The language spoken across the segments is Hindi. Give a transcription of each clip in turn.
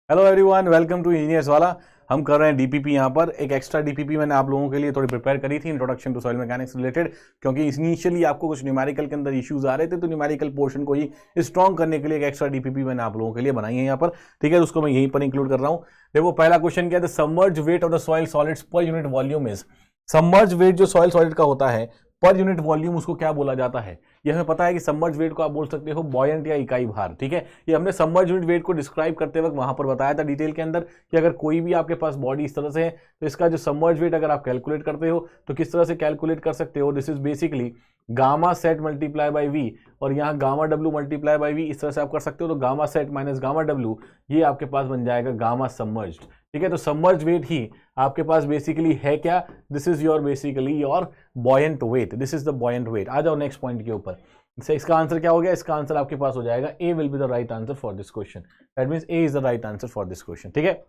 Hello everyone, welcome to engineers वाला। हम कर रहे हैं डीपीपी। यहाँ पर एक एक्स्ट्रा डीपीपी मैंने आप लोगों के लिए थोड़ी प्रिपेयर करी थी, introduction to soil mechanics related, क्योंकि इनिशियली आपको कुछ न्यूमेरिकल के अंदर इश्यूज आ रहे थे, तो न्यूमेरिकल पोर्शन को ही स्ट्रॉन्ग करने के लिए एक एक्स्ट्रा डीपीपी मैंने आप लोगों के लिए बनाई है यहाँ पर। ठीक है, उसको मैं यहीं पर इंक्लूड कर रहा हूँ। देखो, पहला क्वेश्चन क्या है, the submerged weight of the soil solids per unit volume is. Submerged weight जो सॉइल सॉलिड का होता है पर यूनिट वॉल्यूम, उसको क्या बोला जाता है? ये हमें पता है कि सबमर्ज वेट को आप बोल सकते हो बॉयंट या इकाई भार। ठीक है, ये हमने सबमर्ज यूनिट वेट को डिस्क्राइब करते वक्त वहां पर बताया था डिटेल के अंदर कि अगर कोई भी आपके पास बॉडी इस तरह से है तो इसका जो सबमर्ज वेट अगर आप कैलकुलेट करते हो तो किस तरह से कैलकुलेट कर सकते हो। This is basically gamma sat multiply by V, और यहाँ gamma W multiply by V, इस तरह से आप कर सकते हो। तो gamma sat minus gamma W, ये आपके पास बन जाएगा गामा सबमर्ज्ड। ठीक है, तो सबमर्ज वेट ही आपके पास बेसिकली है क्या? This is your basically your buoyant weight. This is the buoyant weight. आ जाओ नेक्स्ट पॉइंट के ऊपर। इसका आंसर क्या हो गया? इसका आंसर आपके पास हो जाएगा A will be the right answer for this question. That means A is the right answer for this question. ठीक है,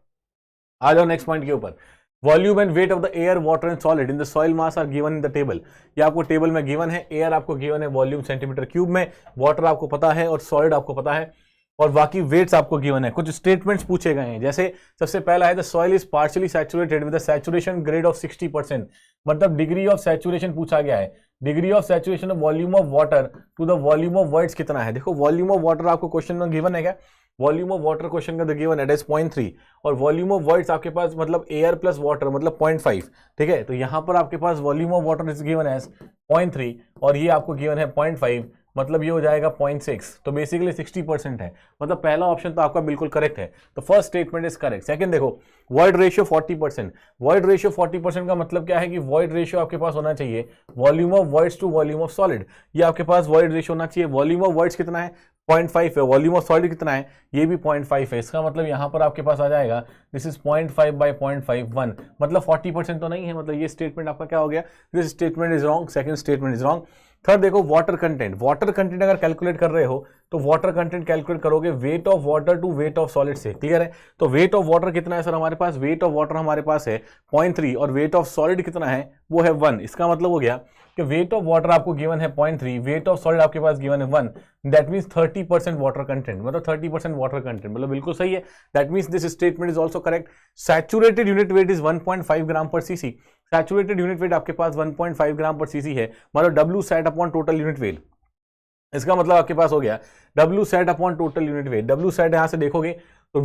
आ जाओ नेक्स्ट पॉइंट के ऊपर। Volume and weight of the air, water and solid in the soil mass are given in the table. ये आपको टेबल में गिवन है। एयर आपको गिवन है वॉल्यूम सेंटीमीटर क्यूब में, वाटर आपको पता है और सॉलिड आपको पता है, और बाकी वेट्स आपको गिवन है। कुछ स्टेटमेंट्स पूछे गए हैं, जैसे सबसे पहला है the soil is partially saturated with the saturation grade of 60%। मतलब डिग्री ऑफ सैचुरेशन पूछा गया है। Degree of saturation of volume of water to the volume of voids कितना है? देखो, वॉल्यूम ऑफ वाटर आपको क्वेश्चन में गिवन है क्या? वॉल्यूम ऑफ वाटर क्वेश्चन का गिवन है 0.3, और वॉल्यूम ऑफ वर्ड्स आपके पास मतलब एयर प्लस वाटर मतलब 0.5। ठीक है, तो यहां पर आपके पास volume of water is given as 0.3 और ये आपको गिवन है 0.5, मतलब ये हो जाएगा 0.6। तो बेसिकली 60% है। मतलब पहला ऑप्शन तो आपका बिल्कुल करेक्ट है। तो first statement is correct. Second देखो, वॉइड रेशियो 40%। वॉइड रेशियो 40% का मतलब क्या है कि वॉइड रेशियो आपके पास होना चाहिए volume of voids to volume of solid. ये आपके पास वॉइड रेशियो होना चाहिए। वॉल्यूम ऑफ वर्ड्स कितना है? 0.5 है। वॉल्यूम ऑफ सॉलिड कितना है? ये भी 0.5 है। इसका मतलब यहां पर आपके पास आ जाएगा दिस इज 0.5 बाई 0.51, मतलब 40% तो नहीं है। मतलब ये स्टेटमेंट आपका क्या हो गया? This statement is wrong. Second statement is wrong. Third देखो, वाटर कंटेंट। वाटर कंटेंट अगर कैलकुलेट कर रहे हो तो वाटर कंटेंट कैलकुलेट करोगे weight of water to weight of solid से। क्लियर है? तो वेट ऑफ वाटर कितना है सर हमारे पास? वेट ऑफ वाटर हमारे पास है 0.3 और वेट ऑफ सॉलिड कितना है? वो है 1। इसका मतलब हो गया कि वेट ऑफ वाटर आपको गिवन है 0.3, वेट ऑफ सॉलिड आपके पास गिवन है 1। दैट मींस 30% वाटर कंटेंट, मतलब 30% वाटर कंटेंट, मतलब बिल्कुल सही है। That means this statement is also correct. Saturated unit weight is 1.5 ग्राम पर सीसी। सैचुरेटेड यूनिट वेट आपके पास 1.5 ग्राम पर सीसी है, मतलब W set upon total unit weight. इसका मतलब आपके पास हो गया W set upon total unit weight. W set यहां से देखोगे तो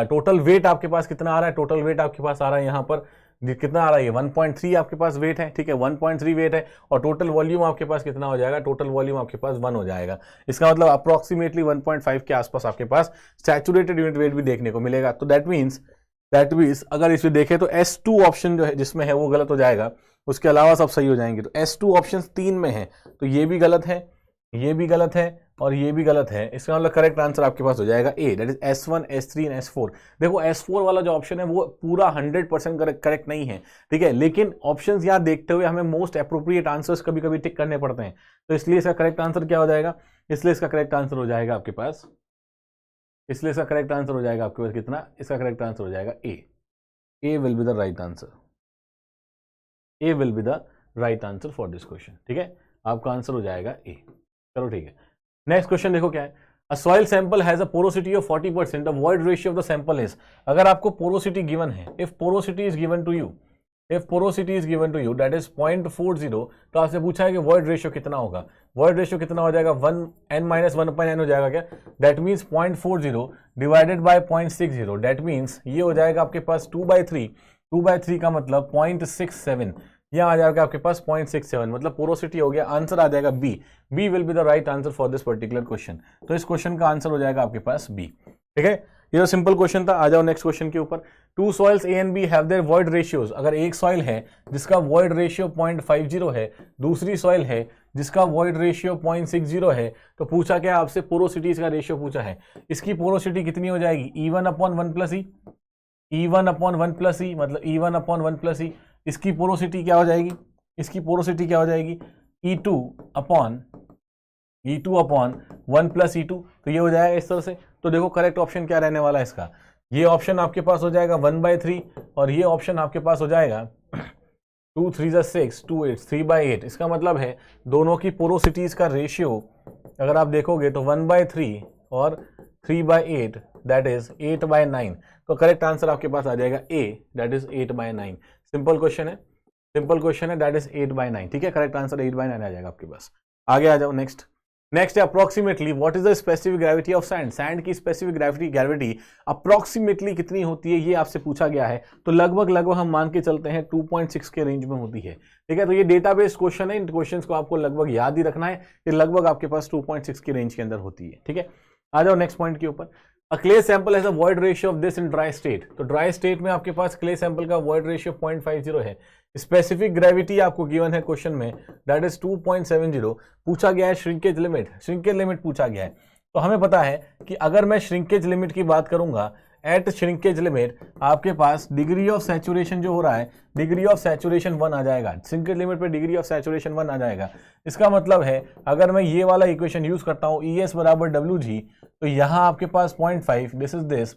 टोटल वेट आपके पास कितना आ रहा है? टोटल वेट आपके पास आ रहा है यहाँ पर कितना आ रहा है? 1.3 आपके पास वेट है। ठीक है, 1.3 वेट है, और टोटल वॉल्यूम आपके पास कितना हो जाएगा? टोटल वॉल्यूम आपके पास 1 हो जाएगा। इसका मतलब अप्रोक्सीमेटली 1.5 के आसपास आपके पास सैचुरेटेड यूनिट वेट भी देखने को मिलेगा। तो दैट मीन्स अगर इसमें देखें तो S2 ऑप्शन जो है जिसमें है वो गलत हो जाएगा, उसके अलावा सब सही हो जाएंगे। तो S2 ऑप्शन 3 में है, तो ये भी गलत है, ये भी गलत है और ये भी गलत है। इसका मतलब करेक्ट आंसर आपके पास हो जाएगा ए, that is S1, S3 and S4। देखो, S4 वाला जो ऑप्शन है वो पूरा 100% करेक्ट नहीं है। ठीक है, लेकिन ऑप्शंस यहाँ देखते हुए हमें मोस्ट अप्रोप्रिएट आंसर्स कभी कभी टिक करने पड़ते हैं, तो इसलिए इसका करेक्ट आंसर क्या हो जाएगा? इसलिए इसका करेक्ट आंसर हो जाएगा आपके पास इसका करेक्ट आंसर हो जाएगा आपके पास कितना? इसका करेक्ट आंसर हो जाएगा A will be the right answer. A will be the right answer for this question. ठीक है, आपका आंसर हो जाएगा ए। चलो ठीक है, नेक्स्ट क्वेश्चन देखो क्या है। A soil sample has a porosity of 40%, the void ratio of the sample is. अगर आपको पोरोसिटी गिवन है, if porosity is given to you, that is 0.40, तो आपसे पूछा है कि वॉइड रेशियो कितना होगा? वॉइड रेशियो कितना हो जाएगा? 1n-1/n हो जाएगा क्या? That means 0.40 divided by 0.60, that means ये हो जाएगा आपके पास 2/3। 2/3 का मतलब 0.67, यहां आ जाएगा आपके पास 0.67, मतलब पोरोसिटी हो गया। आंसर आ जाएगा B. B will be the right answer for this particular question. तो इस क्वेश्चन का आंसर हो जाएगा आपके पास बी। ठीक है, ये तो सिंपल क्वेश्चन था। आ जाओ नेक्स्ट क्वेश्चन के ऊपर। Two soils A and B have their void ratios. अगर एक सॉइल है जिसका वॉइड रेशियो 0.50 है, दूसरी सॉइल है जिसका वॉइड रेशियो 0.60 है, तो पूछा क्या आपसे? पोरोसिटीज का रेशियो पूछा है। इसकी पोरोसिटी कितनी हो जाएगी? E1/1+E। E1/1+E मतलब E1/1+E। इसकी पोरोसिटी क्या हो जाएगी? इसकी पोरोसिटी क्या हो जाएगी? E2/1+E2। तो ये हो जाएगा इस तरह से। तो देखो, करेक्ट ऑप्शन क्या रहने वाला है इसका? ये ऑप्शन आपके पास हो जाएगा 1/3, और ये ऑप्शन आपके पास हो जाएगा 2 3 6 2 8 3/8। इसका मतलब है दोनों की पोरोसिटीज का रेशियो अगर आप देखोगे तो 1/3 और 3/8 दैट इज 8/9। तो करेक्ट आंसर आपके पास आ जाएगा ए, दैट इज 8/9। सिंपल क्वेश्चन है, सिंपल क्वेश्चन है, दैट इज 8/9। ठीक है, करेक्ट आंसर 8/9 आ जाएगा आपके पास। आगे आ जाओ, नेक्स्ट है approximately what is the specific gravity of sand. Sand की स्पेसिफिक ग्रेविटी अप्रोक्सीमेटली कितनी होती है, ये आपसे पूछा गया है। तो लगभग हम मान के चलते हैं 2.6 के रेंज में होती है। ठीक है, तो ये डेटाबेस क्वेश्चन है, इन क्वेश्चंस को आपको लगभग याद ही रखना है कि लगभग आपके पास 2.6 की रेंज के अंदर होती है। ठीक है, आ जाओ नेक्स्ट पॉइंट के ऊपर। A clay sample has a void ratio of this in dry state. तो ड्राई स्टेट में आपके पास क्ले सैंपल का वॉइड रेशियो 0.50 है। स्पेसिफिक ग्रेविटी आपको गिवन है क्वेश्चन में, दैट इज 2.70। पूछा गया है श्रिंकेज लिमिट, श्रिंकेज लिमिट पूछा गया है। तो हमें पता है कि अगर मैं श्रिंकेज लिमिट की बात करूंगा, एट श्रिंकेज लिमिट आपके पास डिग्री ऑफ सैचुरेशन जो हो रहा है, डिग्री ऑफ सैचुरेशन 1 आ जाएगा। श्रिंकेज लिमिट पे डिग्री ऑफ सैचुरेशन 1 आ जाएगा। इसका मतलब है अगर मैं ये वाला इक्वेशन यूज करता हूं ES बराबर WG, तो यहां आपके पास 0.5, दिस इज दिस,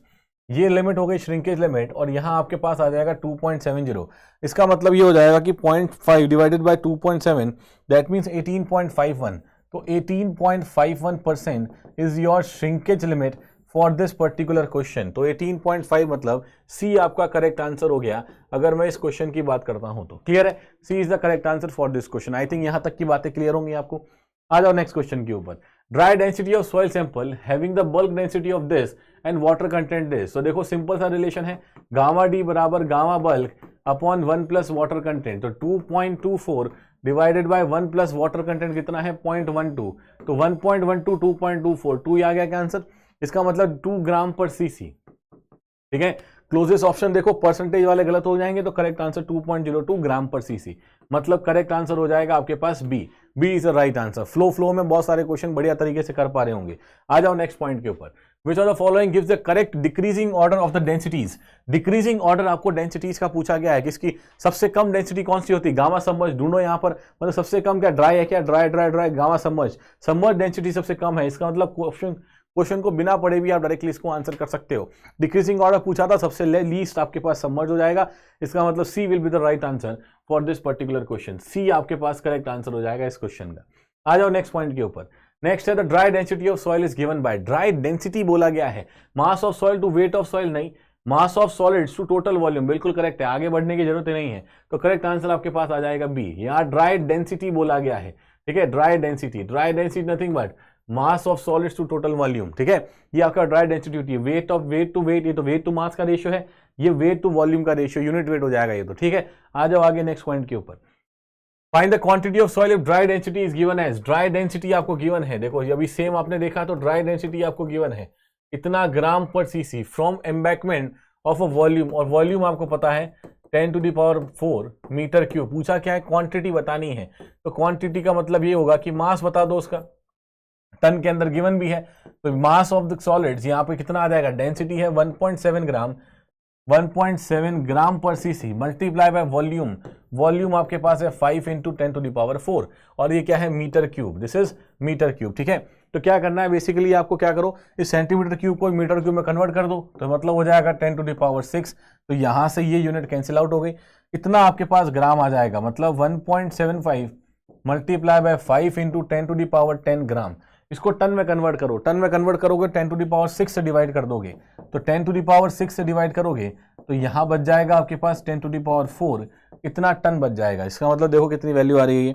ये लिमिट हो गई श्रिंकेज लिमिट, और यहां आपके पास आ जाएगा 2.70। इसका मतलब ये हो जाएगा कि 0.5 डिवाइडेड बाय 2.7 दैट मींस 18.51। तो 18.51% is your shrinkage limit for this particular question. तो 18.5 मतलब सी आपका करेक्ट आंसर हो गया अगर मैं इस क्वेश्चन की बात करता हूं तो। क्लियर है, C is the correct answer for this question. I think यहां तक की बातें क्लियर होंगी आपको। आ जाओ नेक्स्ट क्वेश्चन के ऊपर। Dry density of soil sample having the bulk density of this and water content this. तो देखो सिंपल सा रिलेशन है, गामा डी बराबर gamma bulk upon 1 plus water content. तो 2.24 divided by 1 plus water content कितना है 0.12। तो 1.12 2.24 2 आ गया क्या आंसर। इसका मतलब 2 ग्राम पर सीसी। ठीक है, क्लोजेस्ट ऑप्शन देखो, परसेंटेज वाले गलत हो जाएंगे, तो करेक्ट आंसर 2.02 ग्राम पर सीसी, मतलब करेक्ट आंसर हो जाएगा आपके पास B. B is the right answer. Flow में बहुत सारे क्वेश्चन बढ़िया तरीके से कर पा रहे होंगे। आ जाओ नेक्स्ट पॉइंट के ऊपर। विच of the following gives the correct decreasing order of the densities. Decreasing order आपको डेंसिटीज का पूछा गया है, किसकी सबसे कम डेंसिटी कौन सी होती है, गामा सबमर्ज। ढूंढो यहाँ पर, मतलब सबसे कम क्या ड्राई है, क्या dry dry dry gamma submerge. Submerge density सबसे कम है, इसका मतलब क्वेश्चन को बिना पढ़े भी आप डायरेक्टली इसको आंसर कर सकते हो। डिक्रीजिंग ऑर्डर पूछा था, सबसे लीस्ट आपके पास सबमर्ज हो जाएगा। इसका मतलब C will be the right answer for this particular question. C आपके पास करेक्ट आंसर हो जाएगा इस क्वेश्चन का। आ जाओ नेक्स्ट पॉइंट के ऊपर। नेक्स्ट है the dry density of soil is given by. Dry density बोला गया है, mass of soil to weight of soil नहीं, mass of solids to total volume. बिल्कुल करेक्ट है, आगे बढ़ने की जरूरत नहीं है। तो करेक्ट आंसर आपके पास आ जाएगा बी। यहाँ ड्राई डेंसिटी बोला गया है। ठीक है, dry density, dry density nothing but mass of solids to total volume. ठीक है, ये आपका ड्राई डेंसिटी होती है। Weight of weight to weight, ये तो वेट टू मास का रेशियो है, ये वेट टू वॉल्यूम का रेशियो, यूनिट वेट हो जाएगा ये तो। ठीक है, आ जाओ आगे नेक्स्ट पॉइंट के ऊपर। Find the quantity of soil if dry density is given as. Dry density आपको गिवन है, देखो अभी सेम आपने देखा, तो ड्राई डेंसिटी आपको गिवन है इतना ग्राम पर CC from embankment of a volume, और वॉल्यूम आपको पता है 10⁴ मीटर क्यूब। पूछा क्या है, क्वांटिटी बतानी है। तो क्वांटिटी का मतलब ये होगा कि मास बता दो उसका, टन के अंदर गिवन भी है। तो मास ऑफ द सॉलिड्स यहाँ पे कितना आ जाएगा, डेंसिटी है 1.7 ग्राम, 1.7 ग्राम पर CC multiply by volume. Volume आपके पास है 5 × 10⁴, और ये क्या है metre cube, this is metre cube. ठीक है, तो क्या करना है बेसिकली, आपको क्या करो, इस सेंटीमीटर क्यूब को मीटर क्यूब में कन्वर्ट कर दो, तो मतलब हो जाएगा 10⁶। तो यहां से ये यूनिट कैंसिल आउट हो गई, इतना आपके पास ग्राम आ जाएगा, मतलब 1.75 मल्टीप्लाई बाय 5 × 10⁻10 ग्राम। इसको टन में कन्वर्ट करो, टन में कन्वर्ट करोगे 10⁶ से डिवाइड कर दोगे, तो 10⁶ से डिवाइड करोगे तो यहां बच जाएगा आपके पास 10⁴, इतना टन बच जाएगा। इसका मतलब देखो कितनी वैल्यू आ रही है,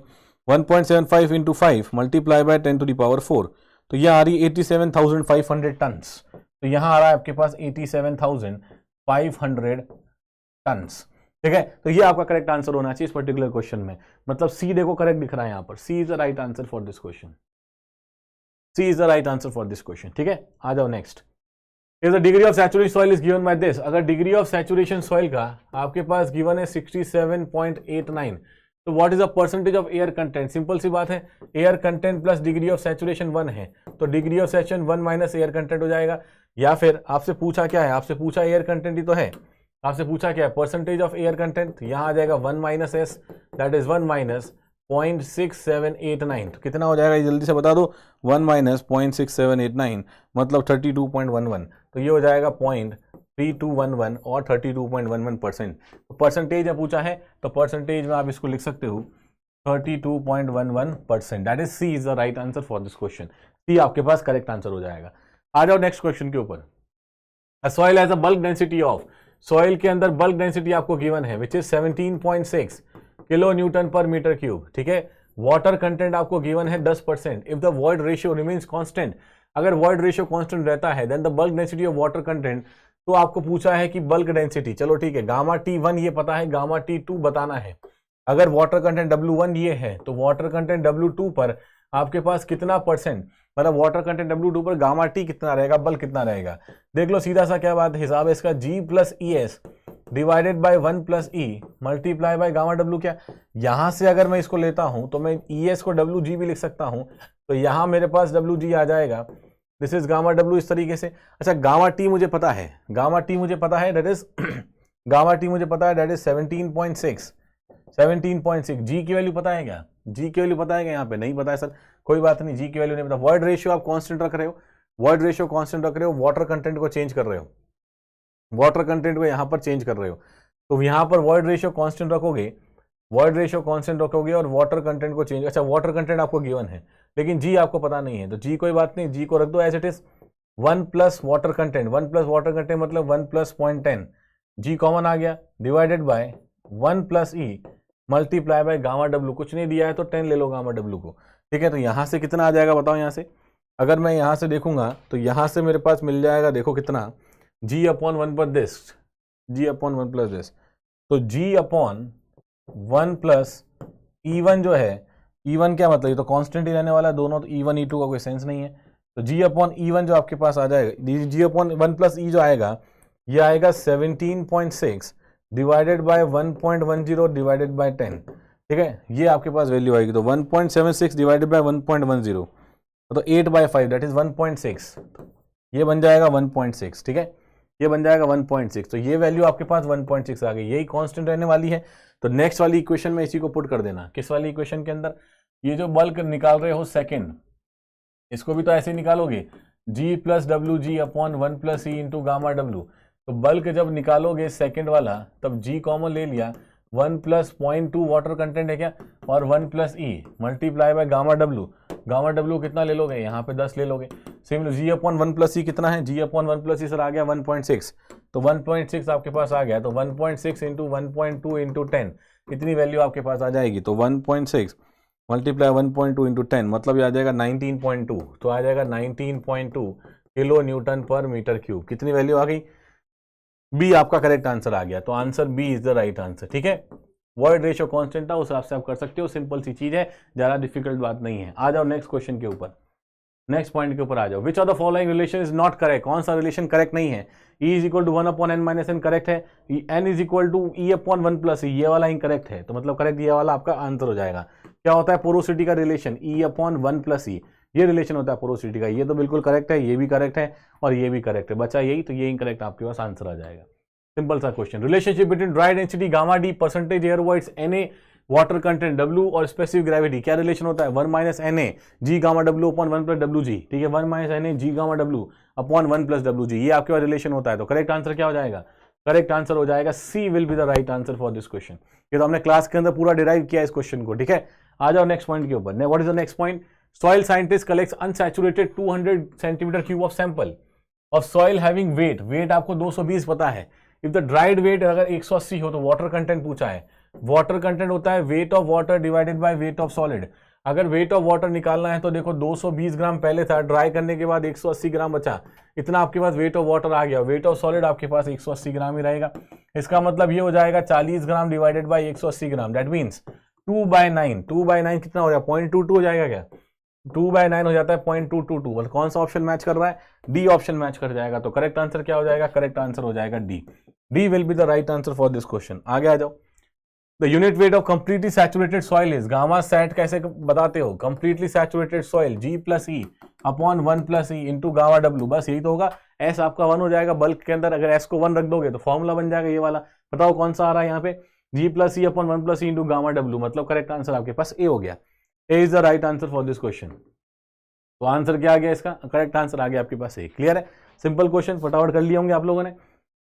1.75 × 5 मल्टीप्लाई बाय 10⁴, तो यह आ रही है 87,500 टन्स। तो यहां आ रहा है आपके पास 87,500 टन्स। ठीक है, तो ये आपका करेक्ट आंसर होना चाहिए इस पर्टिकुलर क्वेश्चन में, मतलब सी देखो करेक्ट दिख रहा है यहाँ पर, C is the right answer for this question. C is the right answer for this question. ठीक है, आ जाओ next. If the degree of saturation soil is given by this, अगर डिग्री ऑफ सैचुरेशन सॉइल का आपके पास गिवन है 67.89, तो what is the percentage of air content. Simple सी बात है, air content plus degree of saturation 1 है, तो degree of saturation 1 minus air content हो जाएगा। या फिर आपसे पूछा क्या है, आपसे पूछा एयर कंटेंट ही तो है, आपसे पूछा क्या है, परसेंटेज ऑफ एयर कंटेंट, यहां आ जाएगा 1 minus S, that is 1 minus 0.6789। तो कितना हो जाएगा जल्दी से बता दो, 1 माइनस 0.6789 मतलब 32.11, तो ये हो जाएगा 0.3211 और 32.11%। तो परसेंटेज में पूछा है, तो परसेंटेज में आप इसको लिख सकते हो 32.11%, that is C is the right answer for this question. C आपके पास करेक्ट आंसर हो जाएगा। आ जाओ नेक्स्ट क्वेश्चन के ऊपर। Soil has a bulk density of, soil के अंदर बल्क डेंसिटी आपको गिवन है which is 17.6 kilo newton per metre cube, ठीक है। वाटर कंटेंट आपको गिवन है 10%। If the void ratio remains constant, अगर वॉइड रेशियो कांस्टेंट रहता है then the bulk density of water content, तो आपको पूछा है कि बल्क डेंसिटी, चलो ठीक है, गामा T1 ये पता है, गामा T2 बताना है। अगर वाटर कंटेंट W1 ये है तो वाटर कंटेंट W2 पर आपके पास कितना परसेंट, मतलब वाटर कंटेंट W2 पर गामा T कितना रहेगा, बल्क कितना रहेगा। देख लो सीधा सा क्या बात हिसाब है इसका, G plus ES divided by 1 plus E multiply by gamma W। क्या यहां से अगर मैं इसको लेता हूं तो मैं ES को WG भी लिख सकता हूं, तो यहां मेरे पास WG आ जाएगा, दिस इज गामा W इस तरीके से। अच्छा गामा T मुझे पता है, गामा T मुझे पता है दैट इज गामा T मुझे पता है दैट इज 17.6। जी की वैल्यू पता है क्या, जी की वैल्यू पता है क्या, यहाँ पे नहीं पता है सर, कोई बात नहीं, जी की वैल्यू नहीं पता। वॉइड रेशियो आप कांस्टेंट रख रहे हो, वॉइड रेशियो कांस्टेंट रख रहे हो, वाटर कंटेंट को चेंज कर रहे हो, वाटर कंटेंट को यहाँ पर चेंज कर रहे हो, तो यहाँ पर वॉइड रेशियो कांस्टेंट रखोगे, वॉइड रेशियो कांस्टेंट रखोगे और वाटर कंटेंट को चेंज, अच्छा वाटर कंटेंट आपको गिवन है लेकिन जी आपको पता नहीं है, तो जी कोई बात नहीं, जी को रख दो as it is. 1 plus water content, 1 plus water content मतलब 1 प्लस 0.10, जी कॉमन आ गया, divided by 1 plus e multiply by gamma W, कुछ नहीं दिया है तो 10 ले लो गामा W को, ठीक है। तो यहाँ से कितना आ जाएगा बताओ, यहाँ से अगर मैं यहाँ से देखूंगा तो यहाँ से मेरे पास मिल जाएगा, देखो कितना, G अपॉन 1 पर this, G upon 1 plus this, तो G अपॉन 1 प्लस E1 जो है, E1 क्या मतलब, ये तो कांस्टेंट ही रहने वाला है दोनों, तो E1 E2 का कोई सेंस नहीं है, तो G अपॉन E1 जो आपके पास आ जाएगा, G अपॉन 1 प्लस E जो आएगा ये आएगा 17.6 डिवाइडेड बाय 1.10 डिवाइडेड बाय 10, ठीक है, ये आपके पास वैल्यू आएगी। तो 1.76 डिवाइडेड बाय 1.10 तो 8/5 दैट इज 1.6, ये बन जाएगा 1.6, ठीक है, ये बन जाएगा 1.6, तो ये वैल्यू आपके पास 1.6 आ गई, यही कांस्टेंट रहने वाली है। तो नेक्स्ट वाली इक्वेशन में इसी को पुट कर देना, किस वाली इक्वेशन के अंदर, ये जो बल्क निकाल रहे हो सेकेंड, इसको भी तो ऐसे ही निकालोगे, G plus WG upon 1 plus e into gamma W, तो बल्क जब निकालोगे सेकेंड वाला तब G कॉमन ले लिया, 1 प्लस 0.2 वाटर कंटेंट है क्या, और 1 plus e multiply by gamma W, gamma W कितना ले लोगे, यहाँ पे 10 ले लोगे। सिमिलर G अपॉन 1 प्लस ई कितना है, G अपॉन 1 प्लस ई सर आ गया 1.6, तो 1.6 आपके पास आ गया, तो 1.6 इंटू 1.2 इंटू 10 कितनी वैल्यू आपके पास आ जाएगी, तो 1.6 मल्टीप्लाई 1.2 इंटू 10 मतलब ये आ जाएगा 19.2, तो आ जाएगा 19.2 kilo newton per metre cube, कितनी वैल्यू आ गई, बी आपका करेक्ट आंसर आ गया, तो answer B is the right answer, ठीक है। वॉइड रेशियो कांस्टेंट था, उस हिसाब से आप कर सकते हो, सिंपल सी चीज है, ज्यादा डिफिकल्ट बात नहीं है। आ जाओ नेक्स्ट क्वेश्चन के ऊपर, नेक्स्ट पॉइंट के ऊपर आ जाओ। Which of the following relation is not correct, कौन सा रिलेशन करेक्ट नहीं है, E is equal to 1 upon n minus n correct है, n is equal to E upon 1 plus e, ये वाला इनकरेक्ट है, तो मतलब करेक्ट ये वाला आपका आंसर हो जाएगा। क्या होता है पोरोसिटी का relation, E upon 1 plus e, ये रिलेशन होता है पोरोसिटी का, ये तो बिल्कुल करेक्ट है, ये भी करेक्ट है और ये भी करेक्ट है, बचा यही, तो ये इनकरेक्ट आपके पास आंसर आ जाएगा। सिंपल सा question, relationship between dry density gamma D percentage air voids Na water content W और स्पेसिफिक ग्रेविटी, क्या रिलेशन होता है, 1 minus Na G gamma W upon 1 plus WG, ठीक है, 1 minus Na G gamma W upon 1 plus WG, ये आपके पास रिलेशन होता है, तो करेक्ट आंसर क्या हो जाएगा, करेक्ट आंसर हो जाएगा C will be the right answer for this question. ये तो हमने क्लास के अंदर पूरा डिराइव किया इस क्वेश्चन को, ठीक है। आ जाओ नेक्स्ट पॉइंट के ऊपर, what is the next point, soil scientist collects unsaturated 200 centimetre cube of sample of soil having weight, weight आपको 220 पता है, इफ द ड्राइड वेट अगर 180 हो तो वाटर कंटेंट पूछा है, वाटर कंटेंट होता है weight of water divided by weight of solid, अगर वेट ऑफ वाटर निकालना है तो देखो 220 ग्राम पहले था, ड्राई करने के बाद 180 ग्राम बचा, इतना आपके पास वेट ऑफ वाटर आ गया, वेट ऑफ सॉलिड आपके पास 180 ग्राम ही रहेगा, इसका मतलब ये हो जाएगा 40 gram divided by 180 gram, that means 2/9, 2/9 कितना हो जाएगा, 0.22 हो जाएगा क्या, 2/9 हो जाता है 0.222, मतलब कौन सा ऑप्शन मैच कर रहा है, डी ऑप्शन मैच कर जाएगा, तो करेक्ट आंसर क्या हो जाएगा, करेक्ट आंसर हो जाएगा D, D will be the right answer for this question. आगे आ जाओ, the unit weight of completely saturated soil is, gamma sat कैसे बताते हो, completely saturated soil G plus e upon 1 plus e into gamma W, बस यही तो होगा, S आपका 1 हो जाएगा बल्क के अंदर, अगर S को 1 रख दोगे तो फॉर्मूला बन जाएगा ये वाला, बताओ कौन सा आ रहा है यहाँ पे, G plus e upon 1 plus e into gamma W, मतलब करेक्ट आंसर आपके पास ए हो गया, A is the right answer for this question. तो आंसर क्या आ गया इसका, करेक्ट आंसर आ गया आपके पास ए, क्लियर है, सिंपल क्वेश्चन फटाफट कर लिए होंगे आप लोगों ने।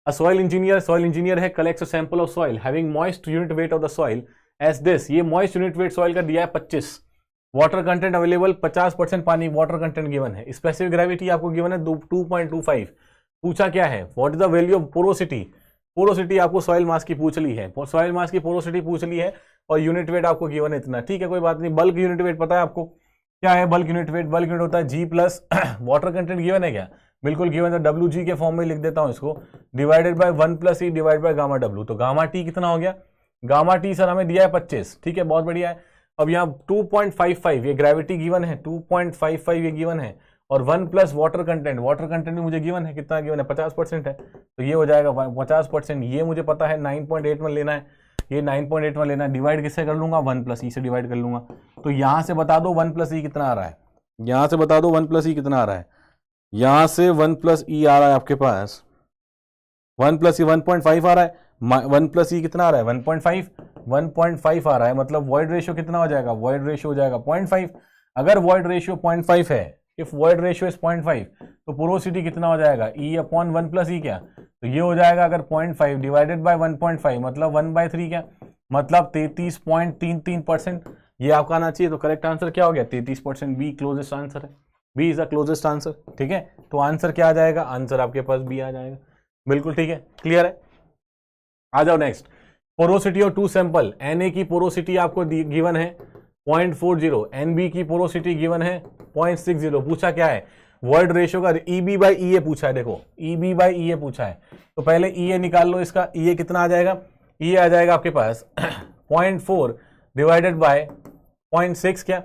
अ सॉइल इंजीनियर है, collects a sample of soil having moist unit weight of the soil as this, ये मॉइस्ट यूनिट वेट सॉइल का दिया है 25, वाटर कंटेंट अवेलेबल 50% पानी वाटर कंटेंट गिवन है, स्पेसिफिक ग्रेविटी आपको गिवन है 2.25। पूछा क्या है, what is the value of porosity, porosity आपको सॉइल मास की पूछ ली है, सॉइल मास की पोरोसिटी पूछ ली है और यूनिट वेट आपको गिवन है इतना, ठीक है कोई बात नहीं। बल्क यूनिट वेट पता है आपको क्या है, bulk unit weight, bulk unit होता है जी प्लस वाटर कंटेंट गिवन है क्या, बिल्कुल गिवन है, डब्ल्यू जी के फॉर्म में लिख देता हूं इसको, divided by 1 + E divide by gamma W. तो गामा टी कितना हो गया, गामा टी सर हमें दिया है 25, ठीक है बहुत बढ़िया है। अब यहाँ 2.55 ये ग्रेविटी गिवन है, 2.55 ये गिवन है और 1 + वाटर कंटेंट, वाटर कंटेंट भी मुझे गिवन है, कितना गिवन है 50% है, तो ये हो जाएगा 50%। ये मुझे पता है 9.81 लेना है, ये 9.81 लेना है, डिवाइड किससे कर लूंगा 1 + ई से डिवाइड कर लूंगा। तो यहाँ से बता दो 1 + ई कितना आ रहा है, यहाँ से बता दो 1 + ई कितना आ रहा है, यहाँ से 1 + ई आ रहा है आपके पास 1 + ई 1.5 आ रहा है, 1 + ई कितना आ रहा है 1.5 आ रहा है, मतलब वॉइड रेशियो कितना हो जाएगा, वॉइड रेशियो हो जाएगा 0.5। अगर वॉइड रेशियो 0.5 है, इफ वॉइड रेशियो इज 0.5 तो पोरोसिटी कितना हो जाएगा E/1 + ई क्या, तो ये हो जाएगा अगर 0.5 डिवाइडेड बाय 1.5 मतलब 1/3 क्या, मतलब 33.33%। ये आपका आना चाहिए, तो करेक्ट आंसर क्या हो गया 33%, बी क्लोजेस्ट आंसर है, B is the closest answer, ठीक है। तो आंसर क्या आ जाएगा, आंसर आपके पास बी आ जाएगा, बिल्कुल ठीक है, क्लियर है। आ जाओ next, porosity of 2 sample, Na की पोरोसिटी आपको गिवन है 0.40, Nb की पोरोसिटी गिवन है 0.60। पूछा क्या है, वॉइड रेशियो का EB/EA पूछा है, देखो EB/EA पूछा है, तो पहले EA निकाल लो इसका, EA कितना आ जाएगा, EA आ जाएगा आपके पास 0.4 डिवाइडेड बाय 0.6 क्या,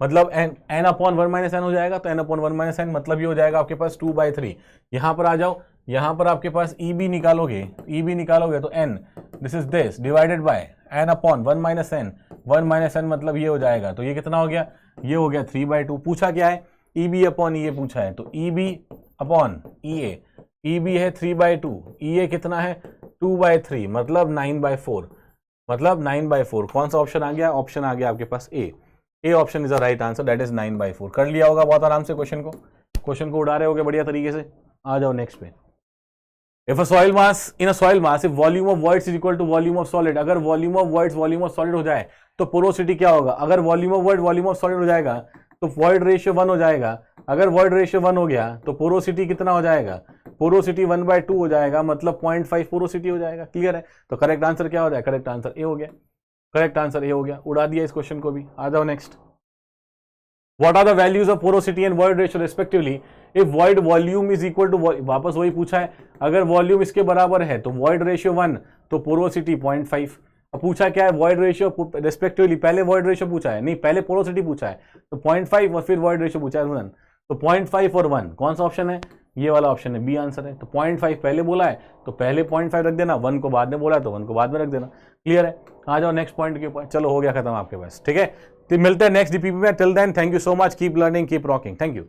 मतलब n/1 - n हो जाएगा, तो n/1 - n मतलब ये हो जाएगा आपके पास 2/3। यहां पर आ जाओ, यहां पर आपके पास EB निकालोगे, EB निकालोगे तो n this is this divided by n/1 - n, 1 - n मतलब ये हो जाएगा, तो ये कितना हो गया, ये हो गया 3/2। पूछा क्या है, EB/EA पूछा है, तो EB/EA, EB है 3/2, EA कितना है 2/3 मतलब 9/4, मतलब 9/4। कौन सा ऑप्शन आ गया, ऑप्शन आ गया आपके पास A option is the right answer, that is 9/4। कर लिया होगा बहुत आराम से, क्वेश्चन को उड़ा रहे होगे बढ़िया तरीके से। आ जाओ नेक्स्ट पे, if a soil mass in a soil mass if volume of voids is equal to volume of solid, अगर volume of voids volume of solid हो जाए तो पोरोसिटी क्या होगा, अगर volume of void volume of solid हो जाएगा तो वॉइड रेशियो 1 हो जाएगा, अगर वॉइड रेशियो 1 हो गया तो पोरोसिटी कितना हो जाएगा, पोरोसिटी 1/2 हो जाएगा, मतलब 0.5 पोरोसिटी हो जाएगा, क्लियर है। तो करेक्ट आंसर क्या हो जाएगा, करेक्ट आंसर ए हो गया, करेक्ट आंसर ए हो गया, उड़ा दिया इस क्वेश्चन को भी। आ जाओ next, What are the values of porosity and void ratio respectively if void volume is equal to, वापस वही पूछा है, अगर वॉल्यूम इसके बराबर है तो void ratio 1 तो पोरोसिटी 0.5। अब पूछा क्या है, void ratio रेस्पेक्टिवली, पहले void ratio पूछा है, नहीं पहले पोरोसिटी पूछा है, तो 0.5 और फिर void ratio पूछा है 1, तो 0.5 और 1 कौन सा ऑप्शन है, ये वाला ऑप्शन है, बी आंसर है। तो 0.5 पहले बोला है तो पहले 0.5 रख देना, 1 को बाद में बोला है तो 1 को बाद में रख देना, क्लियर है। आ जाओ नेक्स्ट पॉइंट के ऊपर, चलो हो गया खत्म आपके पास, ठीक है। तो मिलते हैं नेक्स्ट डीपीपी में, till then thank you so much, keep learning keep rocking, thank you.